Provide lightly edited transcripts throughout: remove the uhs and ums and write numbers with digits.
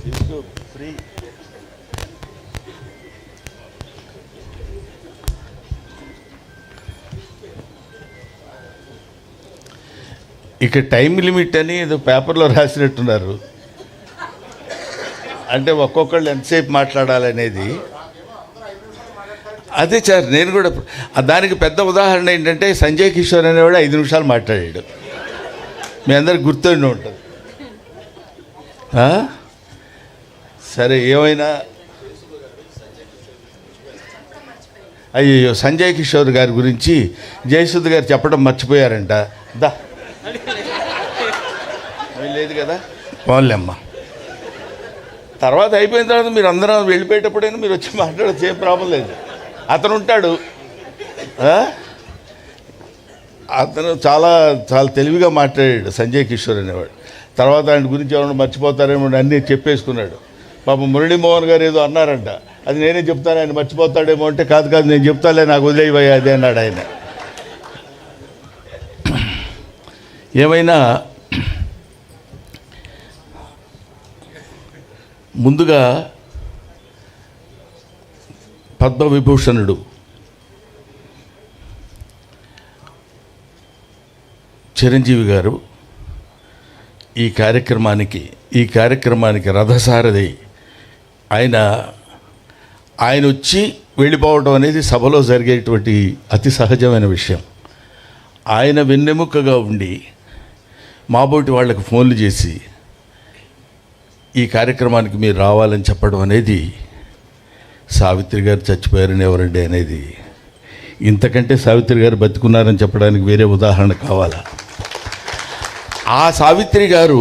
Free. ఇక time limit అని ఏదో పేపర్లో రాసినట్టున్నారు. అంటే ఒక్కొక్కళ్ళు ఎంతసేపు మాట్లాడాలనేది. అదే సార్, నేను కూడా దానికి పెద్ద ఉదాహరణ ఏంటంటే సంజయ్ కిషోర్ అనేవాడు 5 నిమిషాలు మాట్లాడాడు. మీ అందరికి గుర్తుండి ఉంటుంది. సరే, ఏమైనా అయ్యో సంజయ్ కిషోర్ గారి గురించి జయసుధ గారు చెప్పడం మర్చిపోయారంట. లేదు కదా, పోన్లేమ్మ. తర్వాత అయిపోయిన తర్వాత మీరు అందరం వెళ్ళిపోయేటప్పుడైనా మీరు వచ్చి మాట్లాడచ్చు, ఏం ప్రాబ్లం లేదు. అతను ఉంటాడు, అతను చాలా చాలా తెలివిగా మాట్లాడాడు సంజయ్ కిషోర్ అనేవాడు. తర్వాత ఆయన గురించి ఎవరైనా మర్చిపోతారేమో అన్నీ చెప్పేసుకున్నాడు. పాపం మురళీమోహన్ గారు ఏదో అన్నారంట, అది నేనే చెప్తాను, ఆయన మర్చిపోతాడేమో అంటే కాదు కాదు నేను చెప్తాలే, నాకు వదిలేయబోయా అదే అన్నాడు ఆయన. ఏమైనా ముందుగా పద్మవిభూషణుడు చిరంజీవి గారు ఈ కార్యక్రమానికి రథసారథి ఆయన వచ్చి వెళ్ళిపోవడం అనేది సభలో జరిగేటువంటి అతి సహజమైన విషయం. ఆయన వెన్నెముకగా ఉండి మాబోటి వాళ్ళకి ఫోన్లు చేసి ఈ కార్యక్రమానికి మీరు రావాలని చెప్పడం అనేది, సావిత్రి గారు చచ్చిపోయారని ఎవరండి అనేది, ఇంతకంటే సావిత్రి గారు బతుకున్నారని చెప్పడానికి వేరే ఉదాహరణ కావాలా? ఆ సావిత్రి గారు,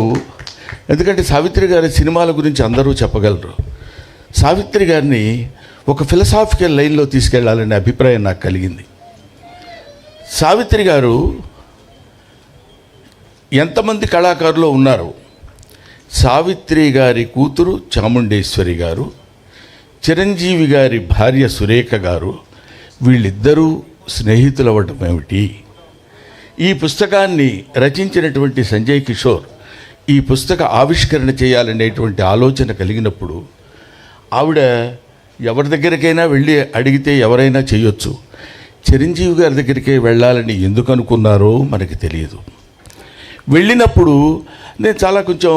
ఎందుకంటే సావిత్రి గారి సినిమాల గురించి అందరూ చెప్పగలరు. సావిత్రి గారిని ఒక ఫిలసాఫికల్ లైన్లో తీసుకెళ్లాలనే అభిప్రాయం నాకు కలిగింది. సావిత్రి గారు ఎంతమంది కళాకారులు ఉన్నారు? సావిత్రి గారి కూతురు చాముండేశ్వరి గారు, చిరంజీవి గారి భార్య సురేఖ గారు, వీళ్ళిద్దరూ స్నేహితులవ్వటం ఏమిటి? ఈ పుస్తకాన్ని రచించినటువంటి సంజయ్ కిషోర్ ఈ పుస్తక ఆవిష్కరణ చేయాలనేటువంటి ఆలోచన కలిగినప్పుడు ఆవిడ ఎవరి దగ్గరికైనా వెళ్ళి అడిగితే ఎవరైనా చేయొచ్చు. చిరంజీవి గారి దగ్గరికే వెళ్ళాలని ఎందుకు అనుకున్నారో మనకి తెలియదు. వెళ్ళినప్పుడు నేను చాలా కొంచెం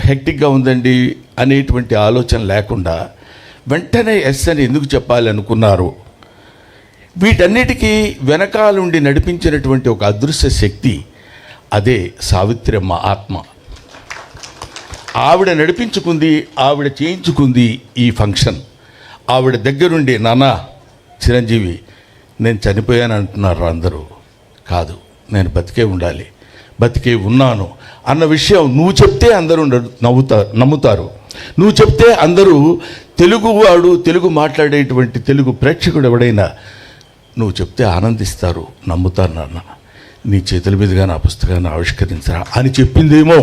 హెక్టిక్గా ఉందండి అనేటువంటి ఆలోచన లేకుండా వెంటనే ఎస్ అని ఎందుకు చెప్పాలి అనుకున్నారు? వీటన్నిటికీ వెనకాలుండి నడిపించినటువంటి ఒక అదృశ్య శక్తి, అదే సావిత్రమ్మ ఆత్మ. ఆవిడ నడిపించుకుంది, ఆవిడ చేయించుకుంది ఈ ఫంక్షన్. ఆవిడ దగ్గరుండి, నాన్న చిరంజీవి నేను చనిపోయాను అంటున్నారు అందరూ. కాదు, నేను బతికే ఉండాలి, బతికే ఉన్నాను అన్న విషయం నువ్వు చెప్తే అందరూ నమ్ముతారు. నువ్వు చెప్తే అందరూ, తెలుగువాడు, తెలుగు మాట్లాడేటువంటి తెలుగు ప్రేక్షకుడు ఎవడైనా నువ్వు చెప్తే ఆనందిస్తారు, నమ్ముతారు. నాన్న నీ చేతుల మీదుగా నా పుస్తకాన్ని ఆవిష్కరించరా అని చెప్పిందేమో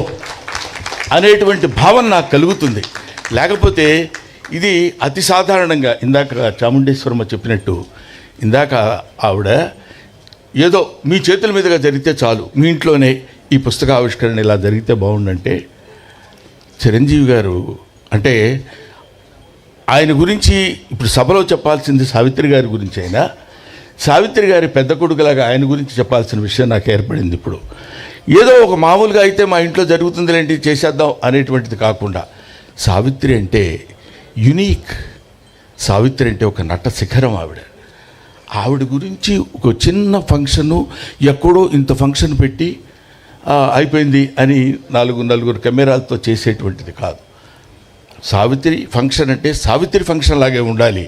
అనేటువంటి భావన నాకు కలుగుతుంది. లేకపోతే ఇది అతి సాధారణంగా ఇందాక చాముండేశ్వరమ్మ చెప్పినట్టు, ఇందాక ఆవిడ ఏదో మీ చేతుల మీదుగా జరిగితే చాలు, మీ ఇంట్లోనే ఈ పుస్తక ఆవిష్కరణ ఇలా జరిగితే బాగుండంటే, చిరంజీవి గారు అంటే ఆయన గురించి ఇప్పుడు సభలో చెప్పాల్సింది సావిత్రి గారి గురించి అయినా, సావిత్రి గారి పెద్ద కొడుకులాగా ఆయన గురించి చెప్పాల్సిన విషయం నాకు ఏర్పడింది. ఇప్పుడు ఏదో ఒక మామూలుగా అయితే మా ఇంట్లో జరుగుతుందిలేంటి చేసేద్దాం అనేటువంటిది కాకుండా, సావిత్రి అంటే యునీక్. సావిత్రి అంటే ఒక నట శిఖరం. ఆవిడ గురించి ఒక చిన్న ఫంక్షను, ఎక్కడో ఇంత ఫంక్షన్ పెట్టి అయిపోయింది అని నలుగురు కెమెరాలతో చేసేటువంటిది కాదు. సావిత్రి ఫంక్షన్ అంటే సావిత్రి ఫంక్షన్ లాగే ఉండాలి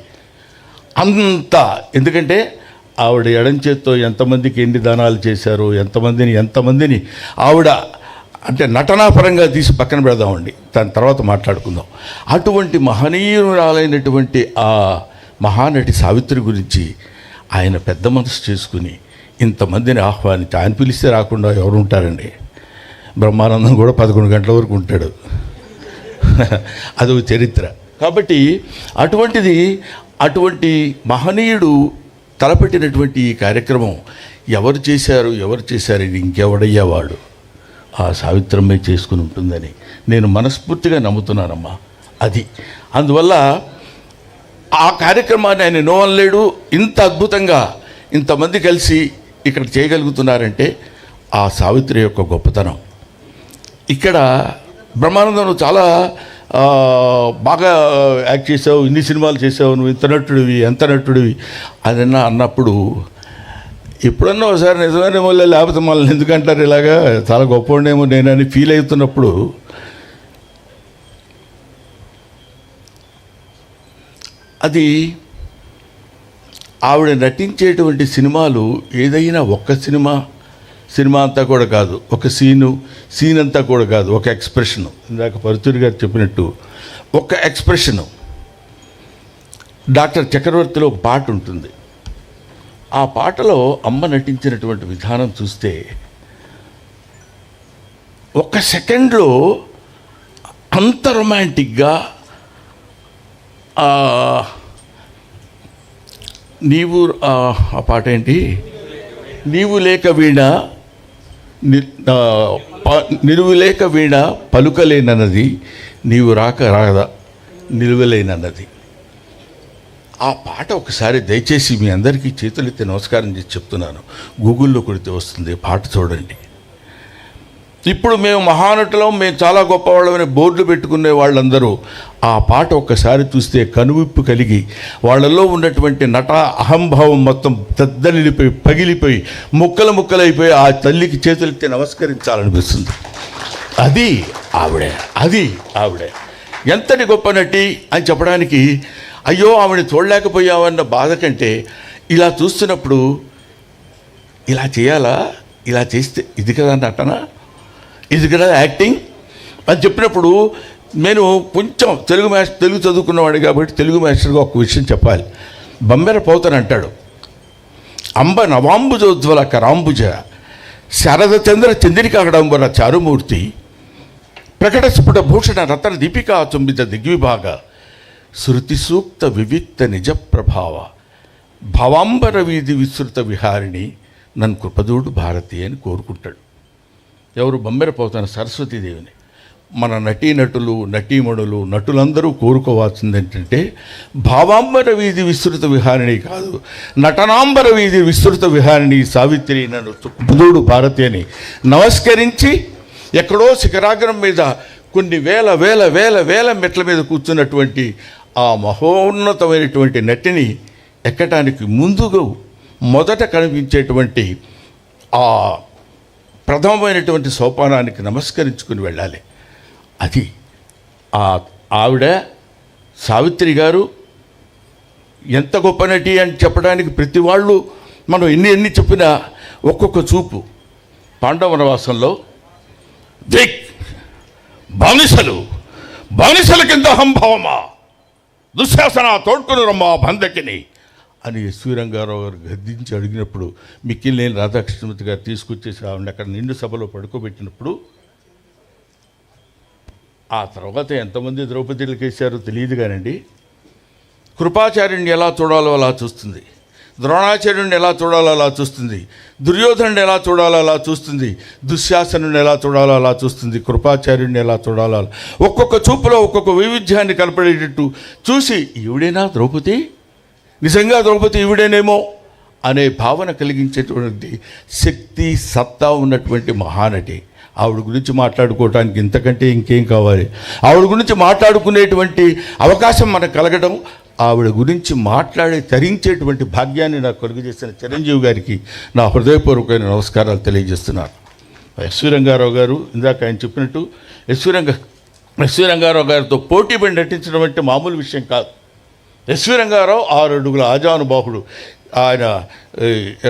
అంతా. ఎందుకంటే ఆవిడ ఎడం చేత్తో ఎంతమందికి ఎన్ని దానాలు చేశారో, ఎంతమందిని ఆవిడ అంటే నటనాపరంగా తీసి పక్కన పెడదామండి, దాని తర్వాత మాట్లాడుకుందాం. అటువంటి మహనీయురాలైనటువంటి ఆ మహానటి సావిత్రి గురించి ఆయన పెద్ద మనసు చేసుకుని ఇంతమందిని ఆహ్వానించి, ఆయన పిలిస్తే రాకుండా ఎవరు ఉంటారండి? బ్రహ్మానందం కూడా 11 గంటల వరకు ఉంటాడు, అదొక చరిత్ర. కాబట్టి అటువంటి మహనీయుడు తలపెట్టినటువంటి ఈ కార్యక్రమం ఎవరు చేశారు ఇది ఇంకెవడయ్యా ఆ సావిత్రమ్మే చేసుకుని ఉంటుందని నేను మనస్ఫూర్తిగా నమ్ముతున్నానమ్మా. అది అందువల్ల ఆ కార్యక్రమాన్ని ఆయన నోవనలేడు. ఇంత అద్భుతంగా ఇంతమంది కలిసి ఇక్కడ చేయగలుగుతున్నారంటే ఆ సావిత్రి యొక్క గొప్పతనం. ఇక్కడ బ్రహ్మానందం నువ్వు చాలా బాగా యాక్ట్ చేసావు, ఇన్ని సినిమాలు చేసావు, నువ్వు ఇంత నటుడివి ఎంత నటుడివి అని అన్నప్పుడు ఎప్పుడన్నా ఒకసారి నిజమైన మళ్ళీ లేకపోతే మళ్ళీ ఎందుకంటారు ఇలాగా చాలా గొప్పవాడేమో నేనని ఫీల్ అవుతున్నప్పుడు అది ఆవిడ నటించేటువంటి సినిమాలు ఏదైనా ఒక్క సినిమా అంతా కూడా కాదు, ఒక సీన్ అంతా కూడా కాదు, ఒక ఎక్స్ప్రెషను. ఇందాక పరుచూరి గారు చెప్పినట్టు ఒక ఎక్స్ప్రెషను. డాక్టర్ చక్రవర్తిలో ఒక పాట ఉంటుంది. ఆ పాటలో అమ్మ నటించినటువంటి విధానం చూస్తే ఒక్క సెకండ్లో అంత రొమాంటిక్గా నీవు ఆ పాట ఏంటి, నీవు లేక వీణ నిలువు లేక వీణ పలుకలేనన్నది, నీవు రాదా నిలువలేనన్నది. ఆ పాట ఒకసారి దయచేసి మీ అందరికీ చేతులెత్తి నమస్కారం చేసి చెప్తున్నాను, గూగుల్లో కొడితే వస్తుంది, పాట చూడండి. ఇప్పుడు మేము మహానటులం, మేము చాలా గొప్పవాళ్ళమని బోర్డులు పెట్టుకునే వాళ్ళందరూ ఆ పాట ఒక్కసారి చూస్తే కనువిప్పు కలిగి వాళ్ళలో ఉన్నటువంటి నట అహంభావం మొత్తం దద్దలిపోయి పగిలిపోయి ముక్కలైపోయి ఆ తల్లికి చేతులెత్తి నమస్కరించాలనిపిస్తుంది. అది ఆవిడే ఎంతటి గొప్ప నటి అని చెప్పడానికి, అయ్యో ఆవిడ చూడలేకపోయావన్న బాధ కంటే ఇలా చూస్తున్నప్పుడు ఇలా చేయాలా, ఇలా చేస్తే ఇది కదా నటన, ఇది కదా యాక్టింగ్ అని చెప్పినప్పుడు నేను కొంచెం తెలుగు చదువుకున్నవాడు కాబట్టి తెలుగు మాస్టర్గా ఒక విషయం చెప్పాలి. బొమ్మెర పోతన అంటాడు, అంబ నవాంబుజోజ్వల కరాంబుజ శారద చంద్ర చంద్రికాకడంబర చారుమూర్తి ప్రకట స్ఫుట భూషణ రతన దీపికా చుంబిత దిగ్విభాగ శృతి సూక్త వివిక్త నిజ ప్రభావ భవాంబర వీధి విస్తృత విహారిణి నన్ను కృపదూడు భారతి అని కోరుకుంటాడు. ఎవరు? బొమ్మెర పోతన సరస్వతీదేవిని. మన నటీనటులు నటీమణులు నటులందరూ కోరుకోవాల్సింది ఏంటంటే భావాంబర వీధి విస్తృత విహారిణి కాదు, నటనాంబర వీధి విస్తృత విహారిణి సావిత్రి నన్ను కృపదూడు భారతి అని నమస్కరించి ఎక్కడో శిఖరాగ్రం మీద కొన్ని వేల మెట్ల మీద కూర్చున్నటువంటి ఆ మహోన్నతమైనటువంటి నటిని ఎక్కటానికి ముందుగా మొదట కనిపించేటువంటి ఆ ప్రథమమైనటువంటి సోపానానికి నమస్కరించుకుని వెళ్ళాలి. అది ఆవిడ సావిత్రి గారు ఎంత గొప్ప నటి అని చెప్పడానికి ప్రతి వాళ్ళు మనం ఎన్ని చెప్పినా ఒక్కొక్క చూపు. పాండవ వనవాసంలో దిక్ బానిసల కింద అహంభావమా దుశ్శాసన తోడ్కొని రమ్మా బంధకిని అని ఎస్వి రంగారావు గారు గద్దించి అడిగినప్పుడు మిక్కిలినేని రాధాకృష్ణమూర్తి గారు తీసుకొచ్చేసి ఆవిడ అక్కడ నిండు సభలో పడుకోబెట్టినప్పుడు ఆ తర్వాత ఎంతమంది ద్రౌపదీలకు వేశారో తెలియదు కానండి, కృపాచార్యుని ఎలా చూడాలో అలా చూస్తుంది, ద్రోణాచార్యుని ఎలా చూడాలో అలా చూస్తుంది, దుర్యోధనుని ఎలా చూడాలో అలా చూస్తుంది, దుశ్శాసనుని ఎలా చూడాలో అలా చూస్తుంది, కృపాచార్యుని ఎలా చూడాలో అలా ఒక్కొక్క చూపులో ఒక్కొక్క వైవిధ్యాన్ని కనపడేటట్టు చూసి ఈవిడేనా ద్రౌపది, నిజంగా ద్రౌపది ఈవిడేనేమో అనే భావన కలిగించేటువంటి శక్తి సత్తా ఉన్నటువంటి మహానటి. ఆవిడ గురించి మాట్లాడుకోవడానికి ఇంతకంటే ఇంకేం కావాలి? ఆవిడ గురించి మాట్లాడుకునేటువంటి అవకాశం మనకు కలగడం, ఆవిడ గురించి తరించేటువంటి భాగ్యాన్ని నాకు కలుగజేసిన చిరంజీవి గారికి నా హృదయపూర్వకమైన నమస్కారాలు తెలియజేస్తున్నాను. ఎస్వి రంగారావు గారు ఇందాక ఆయన చెప్పినట్టు ఎస్వి రంగారావు గారితో పోటీ పడి నటించడం అంటే మామూలు విషయం కాదు. ఎస్వి రంగారావు 6 అడుగుల ఆజానుబాహుడు. ఆయన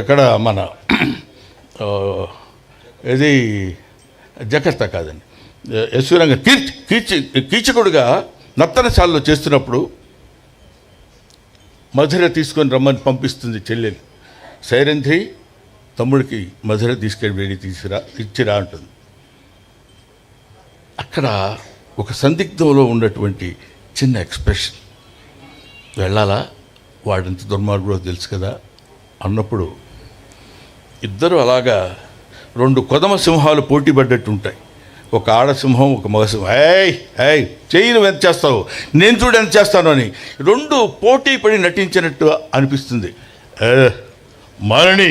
ఎక్కడ మన ఇది జకర్తా కాదండి, ఎస్వి రంగ కీచకుడుగా నర్తనశాలలో చేస్తున్నప్పుడు మధుర తీసుకొని రమ్మని పంపిస్తుంది చెల్లెలు. సైరంధ్రి తమ్ముడికి మధుర తీసుకెళ్ళి వేడి ఇచ్చిరా అంటుంది. అక్కడ ఒక సందిగ్ధంలో ఉన్నటువంటి చిన్న ఎక్స్ప్రెషన్, వెళ్ళాలా వాడంత దుర్మార్గుడో తెలుసు కదా అన్నప్పుడు ఇద్దరు అలాగా రెండు కొదమ సింహాలు పోటీ పడ్డట్టు ఉంటాయి. ఒక ఆడసింహం, ఒక మగసింహం. ఏయ్ ఏయ్ చెయ్యి నువ్వు ఎంత చేస్తావు, నేను చూడు ఎంత చేస్తాను అని రెండు పోటీ పడి నటించినట్టు అనిపిస్తుంది. మరణి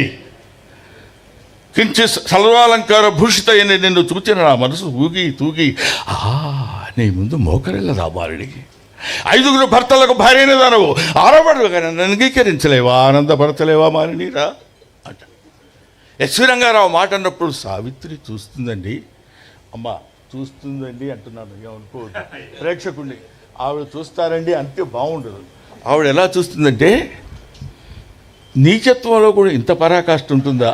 కించి సర్వాలంకార భూషిత అని నిన్ను చూచిన నా మనసు ఊగి తూగి నీ ముందు మోకరిల్లదా మారణికి. 5 భర్తలకు భార్యనే దానవు, ఆరబడుగా నన్ను అంగీకరించలేవా, ఆనందపరచలేవా మారణిరా అంట. ఎస్వి రంగారావు మాట అన్నప్పుడు సావిత్రి చూస్తుందండి, అమ్మ చూస్తుందండి అంటున్నాను, ఏమనుకోవద్దు ప్రేక్షకుడిని. ఆవిడ చూస్తారండి అంతే బాగుండదు. ఆవిడ ఎలా చూస్తుందంటే, నీచత్వంలో కూడా ఇంత పరాకాష్ఠ ఉంటుందా?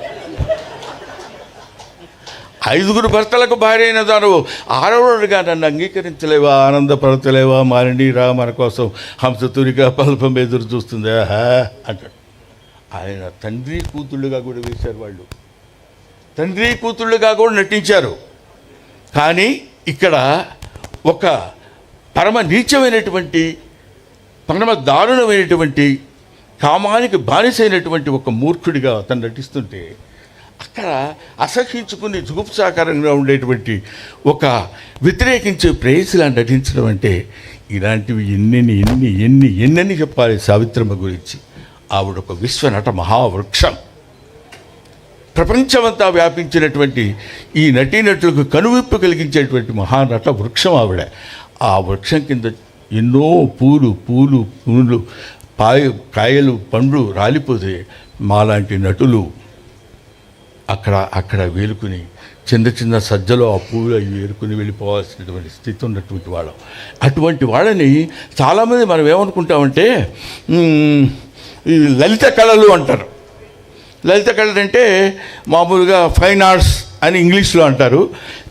5 భర్తలకు భార్య అయిన దాను ఆరవడుగా నన్ను అంగీకరించలేవా, ఆనందపరచలేవా మారణిరా, మన కోసం హంసతూరిగా పల్పం ఎదురు చూస్తుందా అంటాడు. ఆయన తండ్రి కూతుళ్ళుగా కూడా వేశారు, వాళ్ళు తండ్రి కూతుళ్ళుగా కూడా నటించారు. కానీ ఇక్కడ ఒక పరమ నీచమైనటువంటి, పరమ దారుణమైనటువంటి, కామానికి బానిసైనటువంటి ఒక మూర్ఖుడిగా అతను నటిస్తుంటే, అక్కడ అసహించుకుని జుగుప్సాకరంగా ఉండేటువంటి ఒక వ్యతిరేకించే ప్రేయసిలా నటించడం అంటే, ఇలాంటివి ఎన్నెన్ని చెప్పాలి సావిత్రమ్మ గురించి. ఆవిడ ఒక విశ్వనట మహావృక్షం, ప్రపంచమంతా వ్యాపించినటువంటి ఈ నటీనటులకు కనువిప్పు కలిగించేటువంటి మహానట వృక్షం ఆవిడ. ఆ వృక్షం కింద ఎన్నో పూలు కాయలు పండ్లు రాలిపోతే మాలాంటి నటులు అక్కడ వేలుకుని చిన్న సజ్జలో ఆ పూలు అవి ఏరుకుని వెళ్ళిపోవాల్సినటువంటి స్థితి ఉన్నటువంటి వాళ్ళం. అటువంటి వాళ్ళని చాలామంది మనం ఏమనుకుంటామంటే ఈ లలిత కళలు అంటారు. లలిత కళలు అంటే మామూలుగా ఫైన్ ఆర్ట్స్ అని ఇంగ్లీష్లో అంటారు,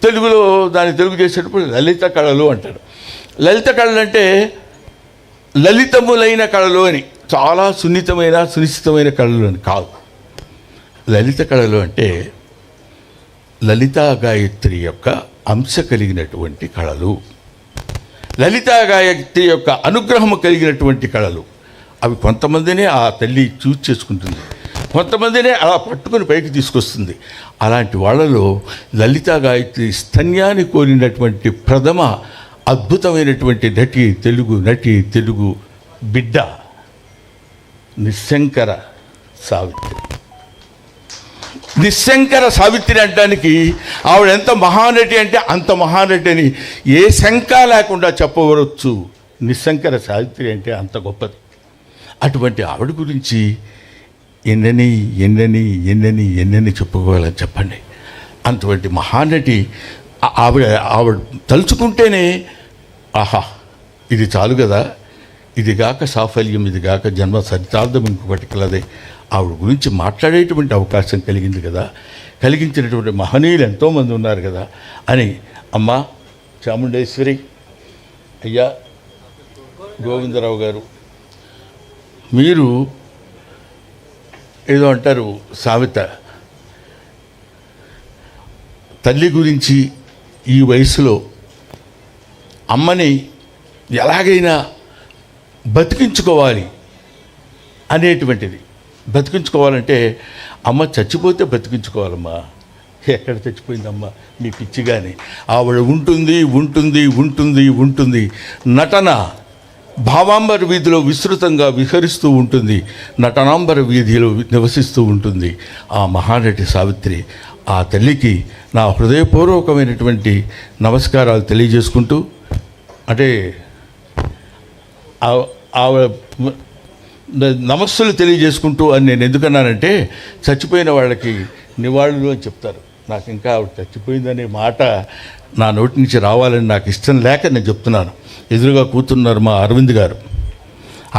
తెలుగులో దాన్ని తెలుగు చేసేటప్పుడు లలిత కళలు అంటారు. లలిత కళలు అంటే లలితములైన కళలు అని, చాలా సునిశ్చితమైన కళలు అని కాదు. లలిత కళలు అంటే లలితా గాయత్రి యొక్క అంశ కలిగినటువంటి కళలు, లలితా గాయత్రి యొక్క అనుగ్రహము కలిగినటువంటి కళలు. అవి కొంతమందినే ఆ తల్లి చూజ్ చేసుకుంటుంది, కొంతమందినే అలా పట్టుకుని పైకి తీసుకొస్తుంది. అలాంటి వాళ్ళలో లలితా గాయత్రి స్తన్యాన్ని కోరినటువంటి ప్రథమ అద్భుతమైనటువంటి తెలుగు బిడ్డ నిశంకర సావిత్రి. నిశంకర సావిత్రి అనడానికి ఆవిడ ఎంత మహానటి అంటే అంత మహానటి అని ఏ శంక లేకుండా చెప్పవచ్చు. నిశంకర సావిత్రి అంటే అంత గొప్పది. అటువంటి ఆవిడ గురించి ఎన్నెన్ని చెప్పుకోవాలని చెప్పండి. అటువంటి మహానటి ఆవిడ తలుచుకుంటేనే ఆహా ఇది చాలు కదా, ఇది గాక సాఫల్యం, ఇది గాక జన్మ సరితార్థం ఇంకొకటి కలదే. ఆవిడ గురించి మాట్లాడేటువంటి అవకాశం కలిగింది కదా, కలిగించినటువంటి మహనీయులు ఎంతోమంది ఉన్నారు కదా అని. అమ్మ చాముండేశ్వరి, అయ్యా గోవిందరావు గారు, మీరు ఏదో అంటారు సావిత, తల్లి గురించి ఈ వయసులో అమ్మని ఎలాగైనా బతికించుకోవాలి అనేటువంటిది. బతికించుకోవాలంటే అమ్మ చచ్చిపోతే బతికించుకోవాలమ్మా. ఎక్కడ చచ్చిపోయిందమ్మా మీ పిచ్చిగాని. ఆవిడ ఉంటుంది. నటన భావాంబర వీధిలో విస్తృతంగా విహరిస్తూ ఉంటుంది, నటనాంబర వీధిలో నివసిస్తూ ఉంటుంది ఆ మహానటి సావిత్రి. ఆ తల్లికి నా హృదయపూర్వకమైనటువంటి నమస్కారాలు తెలియజేసుకుంటూ, అంటే నమస్సులు తెలియజేసుకుంటూ అని నేను ఎందుకన్నానంటే, చచ్చిపోయిన వాళ్ళకి నివాళులు అని చెప్తారు. నాకు ఇంకా ఆవిడ చచ్చిపోయిందనే మాట నా నోటి నుంచి రావాలని నాకు ఇష్టం లేక నేను చెప్తున్నాను. ఎదురుగా కూతున్నారు మా అరవింద్ గారు,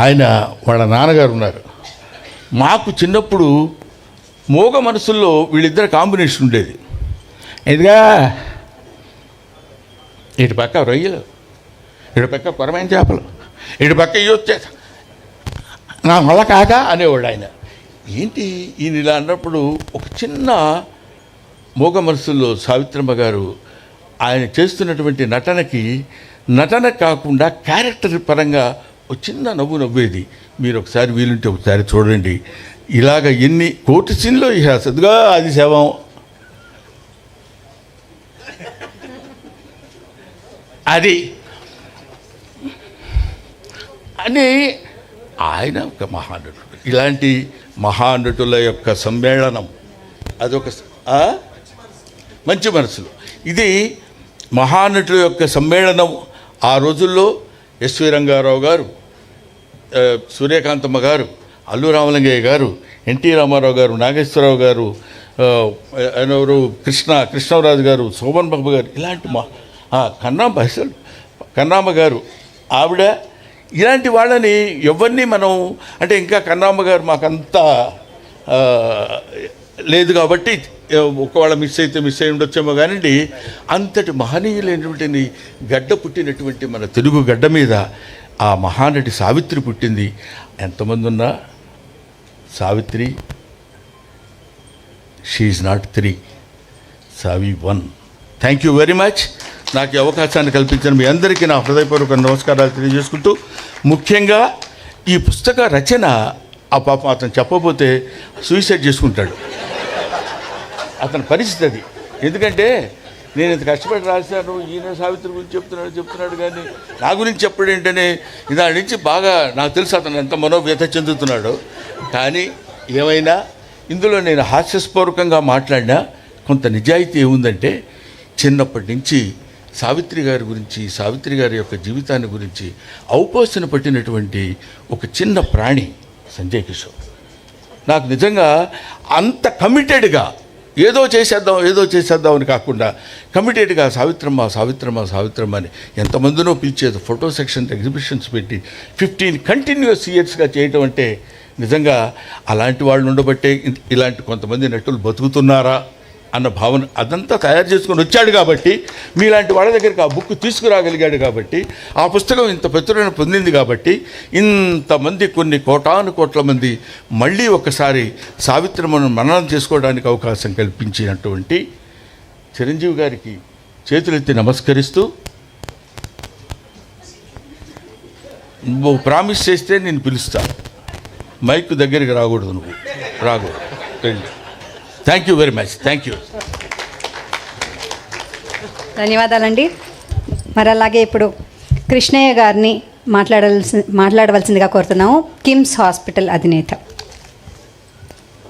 ఆయన వాళ్ళ నాన్నగారు ఉన్నారు. మాకు చిన్నప్పుడు మోగ మనసుల్లో వీళ్ళిద్దరు కాంబినేషన్ ఉండేది. ఇదిగా ఇటు పక్క రొయ్యలు, ఇటు పక్క కొరమైన చేపలు, ఇటు పక్క ఇయ్యొచ్చే నా వల్ల కాక అనేవాడు ఆయన. ఏంటి ఈయన ఇలా అన్నప్పుడు ఒక చిన్న మోగ మనసుల్లో సావిత్రమ్మ గారు ఆయన చేస్తున్నటువంటి నటన కాకుండా క్యారెక్టర్ పరంగా ఒక చిన్న నవ్వేది. మీరు ఒకసారి వీలుంటే ఒకసారి చూడండి. ఇలాగ ఎన్ని కోటి సీన్లో ఇక సదుగా అది శవం అది అని ఆయన ఒక మహానటుడు. ఇలాంటి మహానటుల యొక్క సమ్మేళనం అదొక మంచి మనసులు. ఇది మహానటుల యొక్క సమ్మేళనం. ఆ రోజుల్లో ఎస్వి రంగారావు గారు, సూర్యకాంతమ్మ గారు, అల్లు రామలింగయ్య గారు, ఎన్టీ రామారావు గారు, నాగేశ్వరరావు గారు, ఎవరు కృష్ణరాజు గారు, శోభన్ బాబు గారు, ఇలాంటి కన్నామ్మ గారు ఆవిడ, ఇలాంటి వాళ్ళని ఎవరిని మనం అంటే ఇంకా కన్నామ్మ గారు మాకంతా లేదు కాబట్టి ఒకవేళ మిస్ అయి ఉండొచ్చేమో కానివ్వండి. అంతటి మహనీయులైనటువంటి గడ్డ పుట్టినటువంటి మన తెలుగు గడ్డ మీద ఆ మహానటి సావిత్రి పుట్టింది. ఎంతమంది ఉన్నా Savitri she is not 3, Savi 1. Thank you very much. నాకు ఈ అవకాశాన్ని కల్పించిన మీ అందరికీ నా హృదయపూర్వక నమస్కారాలు తెలియజేసుకుంటూ, ముఖ్యంగా ఈ పుస్తక రచన ఆ పాపం అతను చెప్పబోతే సూసైడ్ చేసుకుంటాడు. అతని పరిస్థితి అది. ఎందుకంటే నేను ఇంత కష్టపడి రాశాను, ఈయన సావిత్రి గురించి చెప్తున్నాడు కానీ నా గురించి చెప్పడం ఏంటనే దాని నుంచి బాగా నాకు తెలుసు అతను ఎంత మనోవ్యత చెందుతున్నాడో. కానీ ఏమైనా ఇందులో నేను హాస్యస్పూర్వకంగా మాట్లాడినా కొంత నిజాయితీ ఏముందంటే, చిన్నప్పటి నుంచి సావిత్రి గారి గురించి, సావిత్రి గారి యొక్క జీవితాన్ని గురించి ఔపోసన పట్టినటువంటి ఒక చిన్న ప్రాణి సంజయ్ కిషోర్. నాకు నిజంగా అంత కమిటెడ్గా ఏదో చేసేద్దాం అని కాకుండా కమిటెడ్గా సావిత్రమ్మ అని ఎంతమందినో పిలిచేది, ఫోటో సెక్షన్ ఎగ్జిబిషన్స్ పెట్టి 15 కంటిన్యూస్ ఇయర్స్గా చేయటం అంటే నిజంగా అలాంటి వాళ్ళు ఉండబట్టే ఇలాంటి కొంతమంది నటులు బతుకుతున్నారా అన్న భావన అదంతా తయారు చేసుకొని వచ్చాడు కాబట్టి, మీలాంటి వాళ్ళ దగ్గరికి ఆ బుక్ తీసుకురాగలిగాడు కాబట్టి, ఆ పుస్తకం ఇంత ప్రచురణ పొందింది కాబట్టి, ఇంతమంది కొన్ని కోట్ల మంది మళ్ళీ ఒకసారి సావిత్రమ్మను మననం చేసుకోవడానికి అవకాశం కల్పించినటువంటి చిరంజీవి గారికి చేతులెత్తి నమస్కరిస్తూ, నువ్వు ప్రామిస్ చేస్తే నేను పిలుస్తాను, మైక్ దగ్గరికి రాకూడదు, నువ్వు రాకూడదు. Thank you very much. Thank you. ధన్యవాదాలండి. మరి అలాగే ఇప్పుడు కృష్ణయ్య గారిని మాట్లాడవలసిందిగా కోరుతున్నాము, కిమ్స్ హాస్పిటల్ అధినేత.